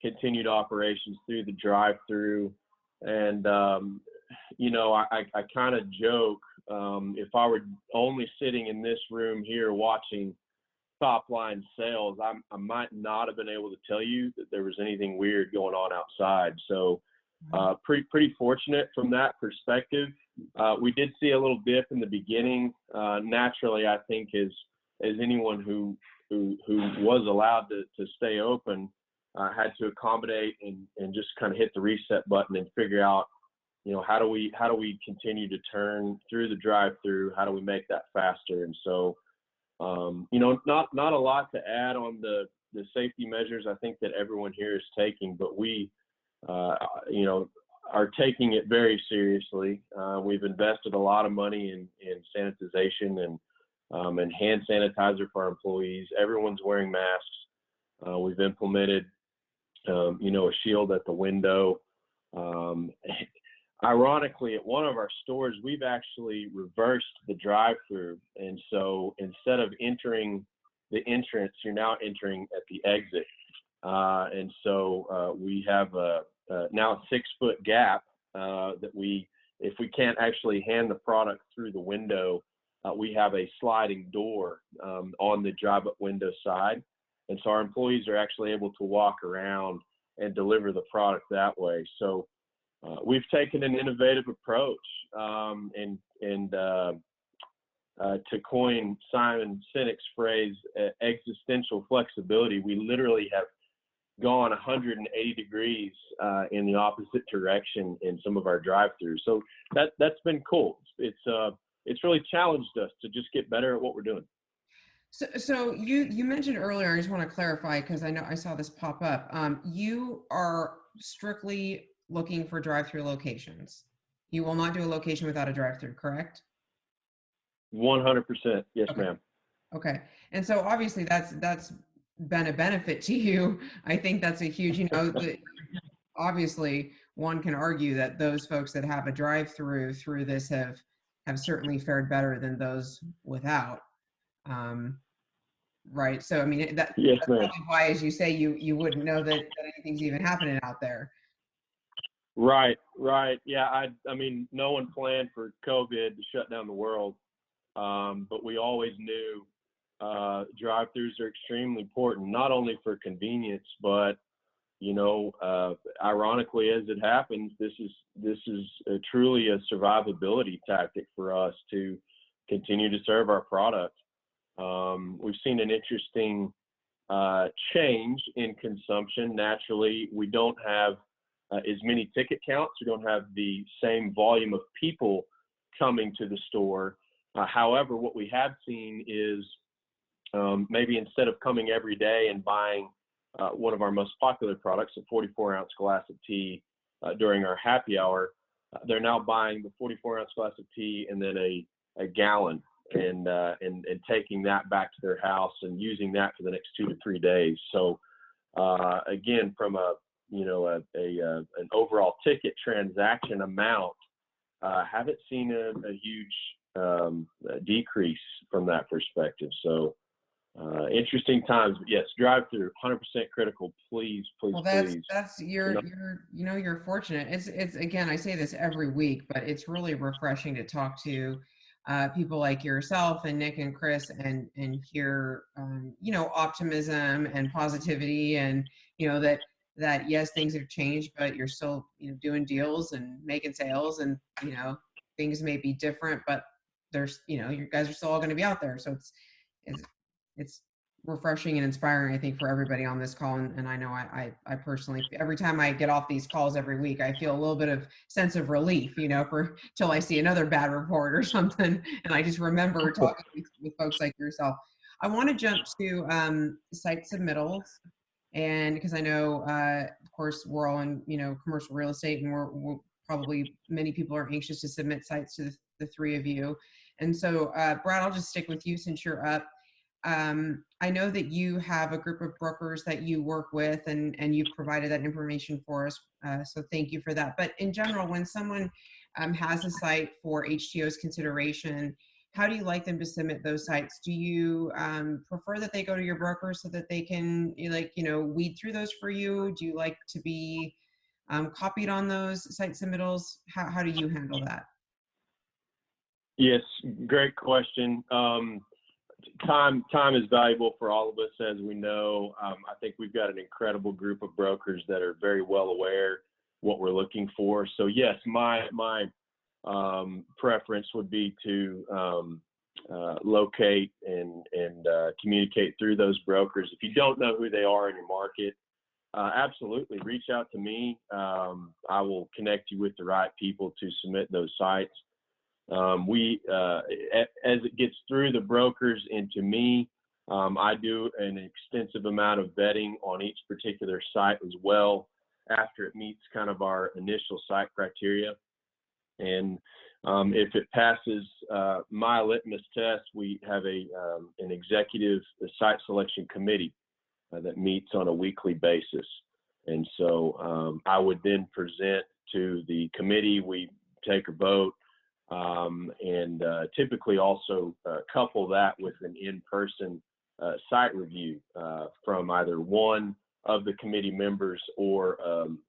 continued operations through the drive-through, and I kind of joke, if I were only sitting in this room here watching top line sales, I might not have been able to tell you that there was anything weird going on outside. So pretty fortunate from that perspective. We did see a little dip in the beginning. Naturally, I think as anyone who was allowed to stay open had to accommodate and just kind of hit the reset button and figure out, how do we continue to turn through the drive-through? How do we make that faster? And so, not a lot to add on the safety measures I think that everyone here is taking, but we, are taking it very seriously. We've invested a lot of money in sanitization and hand sanitizer for our employees. Everyone's wearing masks. We've implemented, a shield at the window. Ironically, at one of our stores, we've actually reversed the drive-through. And so instead of entering the entrance, you're now entering at the exit. And so we have now a 6-foot gap that if we can't actually hand the product through the window, we have a sliding door on the drive-up window side. And so our employees are actually able to walk around and deliver the product that way. So we've taken an innovative approach, and to coin Simon Sinek's phrase, existential flexibility. We literally have gone 180 degrees in the opposite direction in some of our drive-throughs. So that's been cool. It's really challenged us to just get better at what we're doing. So you mentioned earlier, I just want to clarify because I know I saw this pop up. You are strictly looking for drive-through locations. You will not do a location without a drive-through, correct? 100%. Yes, Okay. ma'am. Okay. And so obviously that's been a benefit to you. I think that's a huge, obviously one can argue that those folks that have a drive-through through this have certainly fared better than those without. Right. So, I mean, Yes, that's ma'am. probably why, as you say, you wouldn't know that anything's even happening out there. Right. Yeah, I mean, no one planned for COVID to shut down the world, but we always knew drive-throughs are extremely important, not only for convenience, but ironically, as it happens, this is truly a survivability tactic for us to continue to serve our product. We've seen an interesting change in consumption. Naturally, we don't have as many ticket counts. We don't have the same volume of people coming to the store. However, what we have seen is maybe instead of coming every day and buying one of our most popular products, a 44-ounce glass of tea during our happy hour, they're now buying the 44-ounce glass of tea and then a gallon and taking that back to their house and using that for the next 2 to 3 days. So again, from an overall ticket transaction amount, haven't seen a huge decrease from that perspective. So interesting times, but yes, drive-through 100% critical. Please. Well, that's you're fortunate. It's again, I say this every week, but it's really refreshing to talk to people like yourself and Nick and Chris and hear optimism and positivity, and that yes, things have changed, but you're still doing deals and making sales, and things may be different, but there's you guys are still all going to be out there. So it's refreshing and inspiring, I think, for everybody on this call. And I know I personally, every time I get off these calls every week, I feel a little bit of sense of relief, till I see another bad report or something. And I just remember talking with folks like yourself. I want to jump to site submittals. And because I know, of course, we're all in, commercial real estate, and we're probably many people are anxious to submit sites to the three of you. And so, Brad, I'll just stick with you since you're up. I know that you have a group of brokers that you work with, and you've provided that information for us. So thank you for that. But in general, when someone has a site for HTeaO's consideration, how do you like them to submit those sites? Do you prefer that they go to your broker so that they can weed through those for you? Do you like to be copied on those site submittals? How do you handle that? Yes, great question. Time is valuable for all of us, as we know. I think we've got an incredible group of brokers that are very well aware what we're looking for. So yes, my preference would be to locate and communicate through those brokers. If you don't know who they are in your market, absolutely reach out to me. I will connect you with the right people to submit those sites. As it gets through the brokers into me, I do an extensive amount of vetting on each particular site as well after it meets kind of our initial site criteria. And if it passes my litmus test, we have an executive site selection committee that meets on a weekly basis. And so I would then present to the committee. We take a vote. And typically also couple that with an in-person site review from either one of the committee members or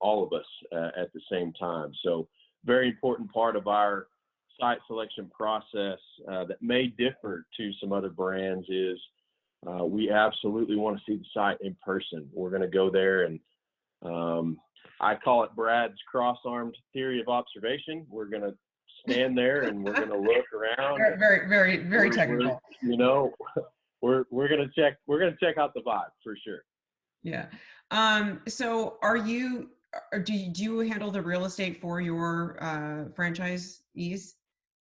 all of us at the same time. So very important part of our site selection process that may differ to some other brands is we absolutely want to see the site in person. We're going to go there, and I call it Brad's cross-armed theory of observation. We're going to stand there and we're going to look around. Very technical. We're going to check out the vibe for sure. Yeah. So are you, or do you handle the real estate for your franchisees?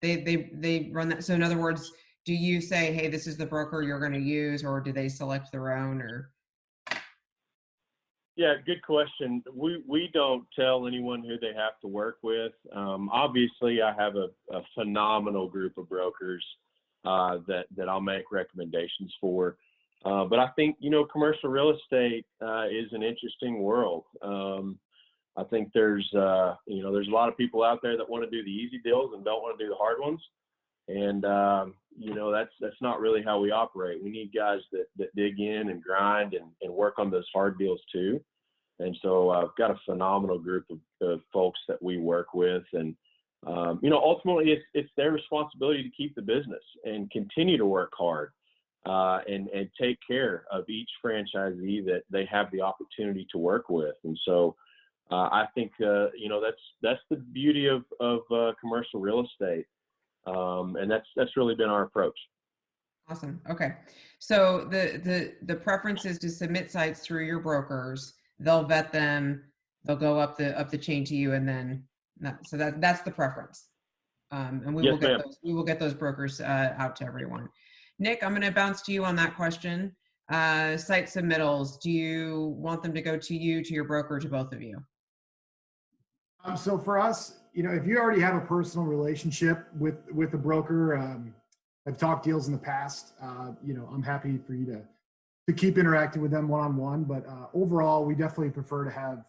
They run that. So in other words, do you say, hey, this is the broker you're going to use, or do they select their own? Or Yeah, good question. We don't tell anyone who they have to work with. Obviously, I have a phenomenal group of brokers that I'll make recommendations for. But I think, commercial real estate is an interesting world. I think there's a lot of people out there that want to do the easy deals and don't want to do the hard ones. And, that's not really how we operate. We need guys that dig in and grind and work on those hard deals too. And so I've got a phenomenal group of folks that we work with. And, ultimately it's their responsibility to keep the business and continue to work hard and take care of each franchisee that they have the opportunity to work with. And so I think, that's the beauty of commercial real estate. And that's really been our approach. awesome. Okay. So the preference is to submit sites through your brokers. They'll vet them. They'll go up the chain to you, and then so that's the preference. And we Yes, will get ma'am. those. We will get those brokers out to everyone. Nick, I'm going to bounce to you on that question. Site submittals. Do you want them to go to you, to your broker, to both of you? So for us, if you already have a personal relationship with a broker, I've talked deals in the past. I'm happy for you to keep interacting with them one-on-one. But overall, we definitely prefer to have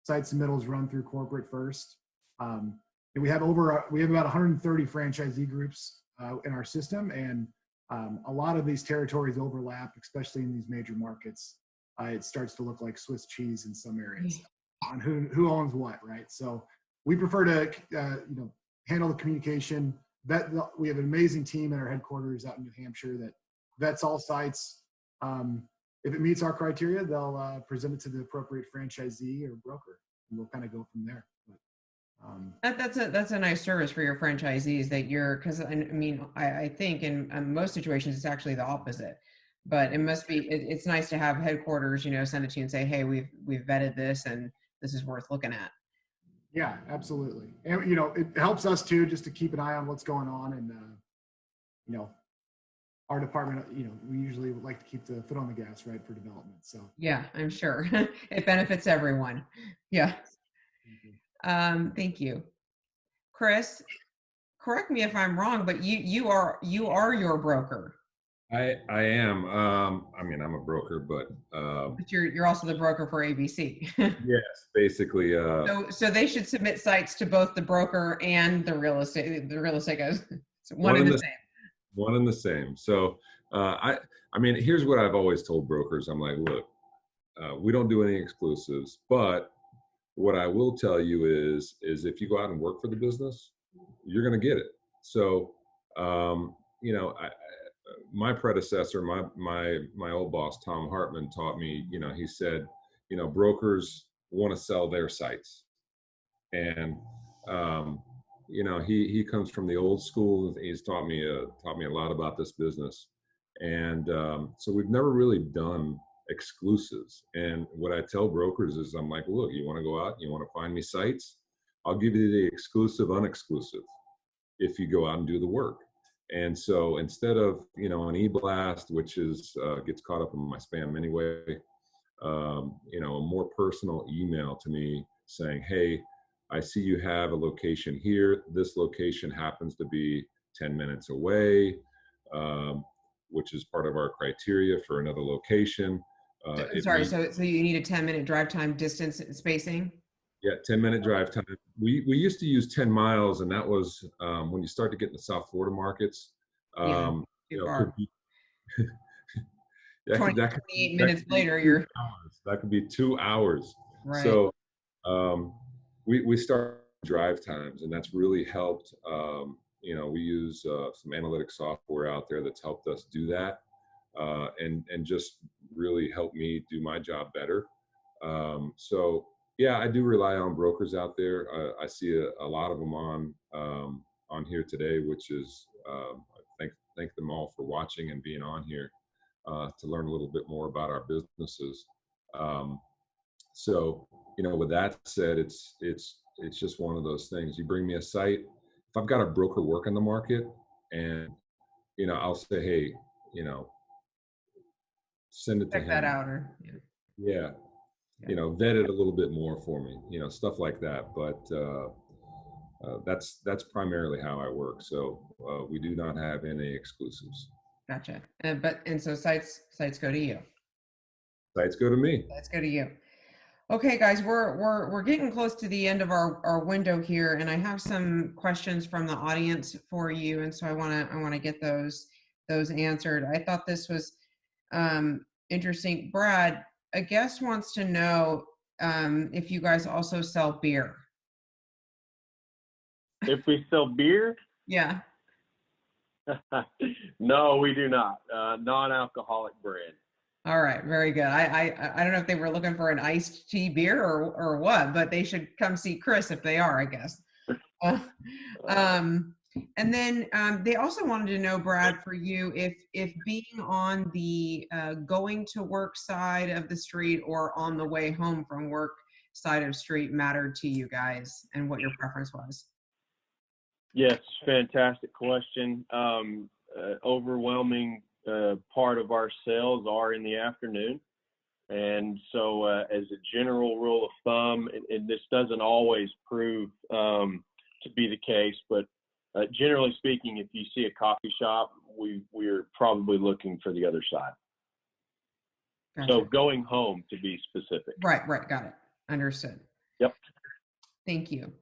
site submittals run through corporate first. And we have about 130 franchisee groups in our system, and a lot of these territories overlap, especially in these major markets. It starts to look like Swiss cheese in some areas on who owns what, right? So we prefer to handle the communication. We have an amazing team at our headquarters out in New Hampshire that vets all sites. If it meets our criteria, they'll present it to the appropriate franchisee or broker, and we'll kind of go from there. But, That's a nice service for your franchisees that because I think in most situations it's actually the opposite, but it must be it's nice to have headquarters send it to you and say, hey, we've vetted this and this is worth looking at. Yeah, absolutely. And it helps us too, just to keep an eye on what's going on. And our department, we usually would like to keep the foot on the gas, right, for development. So yeah, I'm sure it benefits everyone. Yeah. Thank you. Chris, correct me if I'm wrong, but you are your broker. I am. I'm a broker, but But you're also the broker for ABC. yes, basically. So they should submit sites to both the broker and the real estate. The real estate guys, one and the same. One and the same. So here's what I've always told brokers. I'm like, look, we don't do any exclusives, but what I will tell you is if you go out and work for the business, you're going to get it. So, my predecessor, my old boss, Tom Hartman, taught me, he said, brokers want to sell their sites. And, he comes from the old school. He's taught me a lot about this business. And so we've never really done exclusives. And what I tell brokers is I'm like, look, you want to go out, you want to find me sites, I'll give you the exclusive, unexclusive if you go out and do the work. And so instead of, an e-blast, which gets caught up in my spam anyway, a more personal email to me saying, hey, I see you have a location here. This location happens to be 10 minutes away, which is part of our criteria for another location. Sorry, so you need a 10-minute drive time, distance, and spacing? Yeah, 10-minute drive time. We used to use 10 miles, and that was when you start to get in the South Florida markets. Too far. Could be, that 28 minutes later, that could be 2 hours. Right. So we start drive times, and that's really helped. We use some analytic software out there that's helped us do that, and just really helped me do my job better. So yeah, I do rely on brokers out there. I see a lot of them on here today, which is thank them all for watching and being on here to learn a little bit more about our businesses. So, with that said, it's just one of those things. You bring me a site. If I've got a broker work in the market, and I'll say, hey, you know, send it to Check that him. out, or Yeah, yeah. vet it a little bit more for me. Stuff like that. But that's primarily how I work. So we do not have any exclusives. Gotcha. And so sites go to you. Sites go to me. Sites go to you. Okay, guys, we're getting close to the end of our window here, and I have some questions from the audience for you, and so I want to get those answered. I thought this was interesting. Brad, a guest wants to know if you guys also sell beer. If we sell beer? Yeah. No, we do not. Non-alcoholic brand. All right, very good. I don't know if they were looking for an iced tea beer or what, but they should come see Chris if they are, I guess. And then they also wanted to know, Brad, for you, if being on the going to work side of the street or on the way home from work side of the street mattered to you guys, and what your preference was. Yes, fantastic question. Overwhelming part of our sales are in the afternoon. And so as a general rule of thumb, and this doesn't always prove to be the case, but generally speaking, if you see a coffee shop, we're probably looking for the other side. Gotcha. So going home, to be specific. Right, got it. Understood. Yep. Thank you.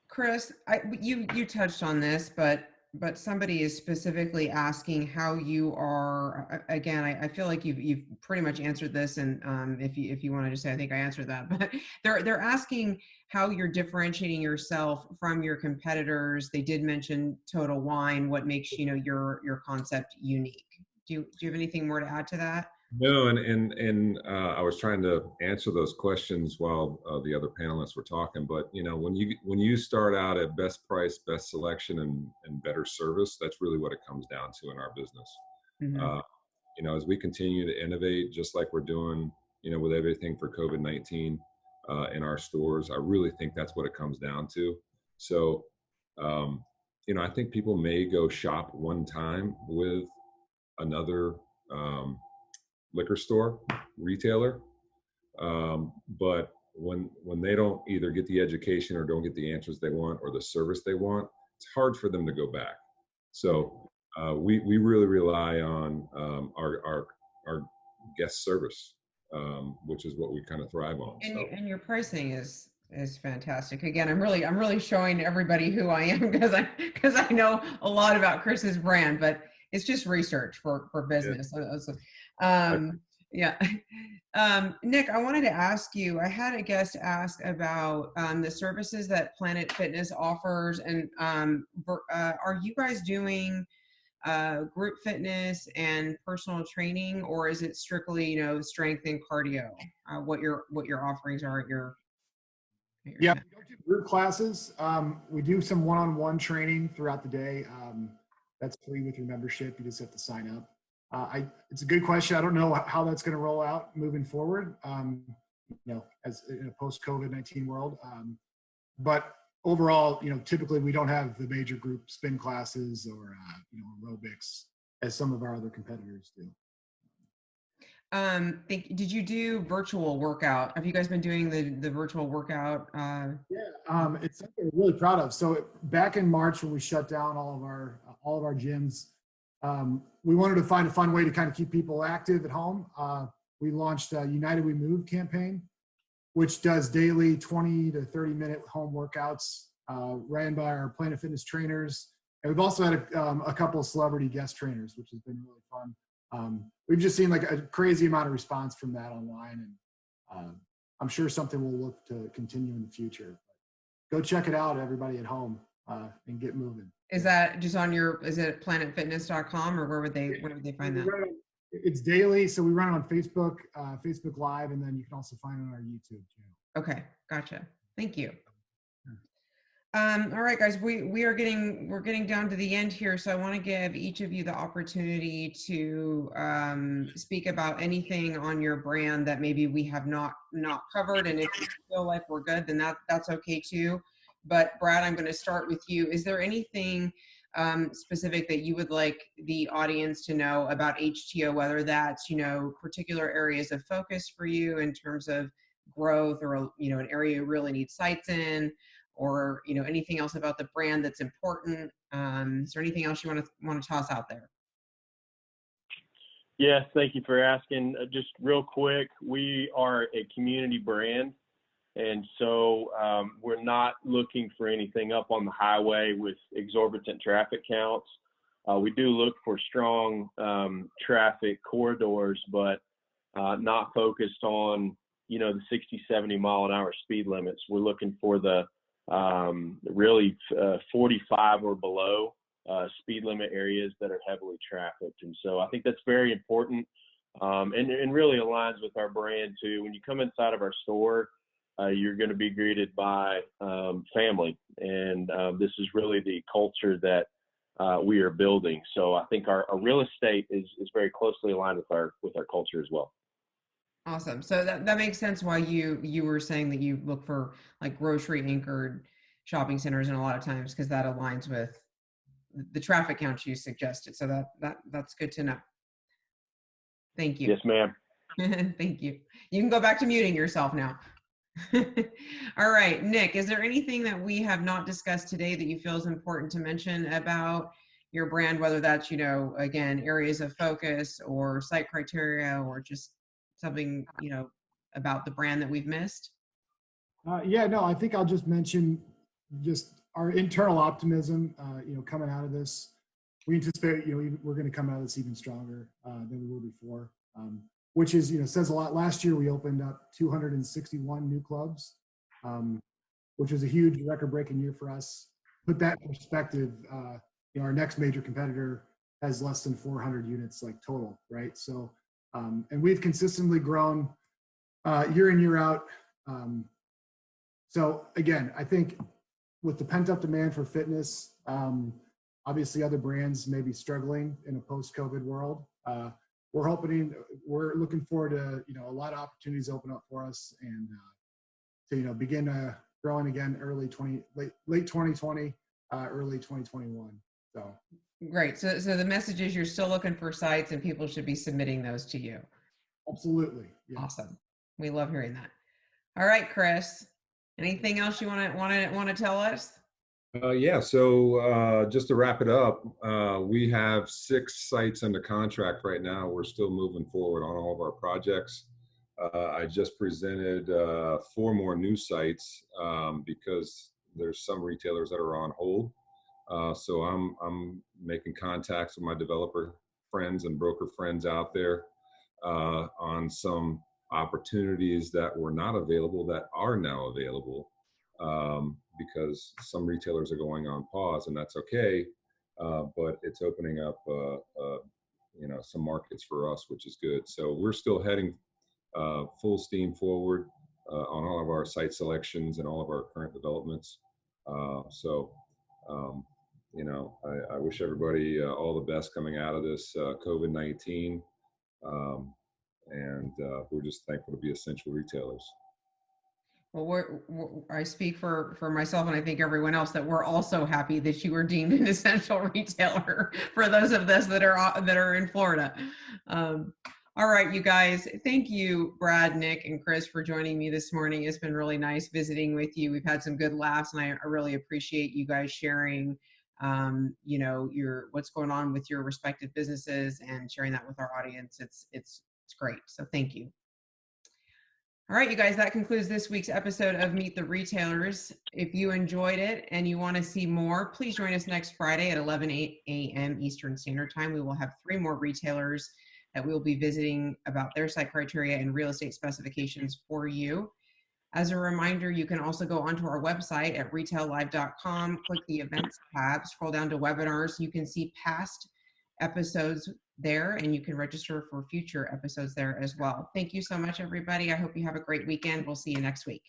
Chris, you touched on this, but somebody is specifically asking how you are. Again, I feel like you've pretty much answered this, and if you wanted to say, I think I answered that. But they're asking how you're differentiating yourself from your competitors. They did mention Total Wine. What makes your concept unique? Do you have anything more to add to that? No, and I was trying to answer those questions while the other panelists were talking. But when you start out at best price, best selection, and better service, that's really what it comes down to in our business. Mm-hmm. As we continue to innovate, just like we're doing, with everything for COVID-19 in our stores, I really think that's what it comes down to. So, I think people may go shop one time with another liquor store, retailer. But when they don't either get the education or don't get the answers they want or the service they want, it's hard for them to go back. So we really rely on our guest service, which is what we kind of thrive on. And your pricing is fantastic. Again, I'm really showing everybody who I am because I know a lot about Chris's brand, but it's just research for business. Yeah. Nick, I wanted to ask you, I had a guest ask about the services that Planet Fitness offers, and are you guys doing group fitness and personal training, or is it strictly strength and cardio? What your offerings are at your yeah, we don't do group classes. We do some one-on-one training throughout the day. That's free with your membership. You just have to sign up. It's a good question. I don't know how that's going to roll out moving forward, as in a post-COVID-19 world. But overall, typically we don't have the major group spin classes or, aerobics as some of our other competitors do. Did you do virtual workout? Have you guys been doing the virtual workout? Yeah, it's something we're really proud of. So back in March, when we shut down all of our gyms, we wanted to find a fun way to kind of keep people active at home. We launched a United We Move campaign, which does daily 20 to 30-minute home workouts ran by our Planet Fitness trainers. And we've also had a couple of celebrity guest trainers, which has been really fun. We've just seen like a crazy amount of response from that online, and I'm sure something we'll look to continue in the future. Go check it out, everybody at home, and get moving. Is that just on is it planetfitness.com, or where would they find that? It's daily, so we run it on Facebook, Facebook Live, and then you can also find it on our YouTube channel. Okay, gotcha. Thank you. All right, guys, we're getting down to the end here, so I want to give each of you the opportunity to speak about anything on your brand that maybe we have not covered, and if you feel like we're good, then that's okay too. But Brad, I'm going to start with you. Is there anything specific that you would like the audience to know about HTeaO, whether that's particular areas of focus for you in terms of growth, or an area you really need sites in, or anything else about the brand that's important? Is there anything else you want to toss out there? Yes, thank you for asking. Just real quick, we are a community brand, and so we're not looking for anything up on the highway with exorbitant traffic counts. We do look for strong traffic corridors, but not focused on the 60, 70 mile an hour speed limits. We're looking for the really 45 or below speed limit areas that are heavily trafficked. And so I think that's very important, and really aligns with our brand too. When you come inside of our store, you're going to be greeted by family, and this is really the culture that we are building. So I think our real estate is very closely aligned with our culture as well. Awesome. So that makes sense why you were saying that you look for like grocery anchored shopping centers, and a lot of times because that aligns with the traffic counts you suggested. So that's good to know. Thank you. Yes, ma'am. Thank you. You can go back to muting yourself now. All right, Nick, is there anything that we have not discussed today that you feel is important to mention about your brand, whether that's, again, areas of focus or site criteria, or just something, about the brand that we've missed? Yeah, no, I think I'll just mention just our internal optimism, coming out of this. We anticipate, we're going to come out of this even stronger than we were before, which is, says a lot. Last year, we opened up 261 new clubs, which was a huge record-breaking year for us. Put that in perspective, our next major competitor has less than 400 units like total, right? So, and we've consistently grown year in, year out. So again, I think with the pent-up demand for fitness, obviously other brands may be struggling in a post-COVID world. We're looking forward to, a lot of opportunities open up for us, and to, begin growing again late 2020, early 2021. So Great. So the message is you're still looking for sites, and people should be submitting those to you. Absolutely. Yeah. Awesome. We love hearing that. All right, Chris, anything else you want to tell us? Yeah, so just to wrap it up, we have 6 sites under contract right now. We're still moving forward on all of our projects. I just presented 4 more new sites because there's some retailers that are on hold. So I'm making contacts with my developer friends and broker friends out there on some opportunities that were not available that are now available. Because some retailers are going on pause, and that's okay, but it's opening up some markets for us, which is good. So we're still heading full steam forward on all of our site selections and all of our current developments. I wish everybody all the best coming out of this COVID-19, and we're just thankful to be essential retailers. Well, I speak for myself, and I think everyone else, that we're also happy that you were deemed an essential retailer for those of us that are in Florida. All right, you guys, thank you, Brad, Nick, and Chris, for joining me this morning. It's been really nice visiting with you. We've had some good laughs, and I really appreciate you guys sharing, what's going on with your respective businesses and sharing that with our audience. It's great. So thank you. All right, you guys, that concludes this week's episode of Meet the Retailers. If you enjoyed it and you want to see more, please join us next Friday at 11 a.m. Eastern Standard Time. We will have 3 more retailers that we'll be visiting about their site criteria and real estate specifications for you. As a reminder, you can also go onto our website at retaillive.com, click the events tab, scroll down to webinars. You can see past episodes there, and you can register for future episodes there as well. Thank you so much, everybody. I hope you have a great weekend. We'll see you next week.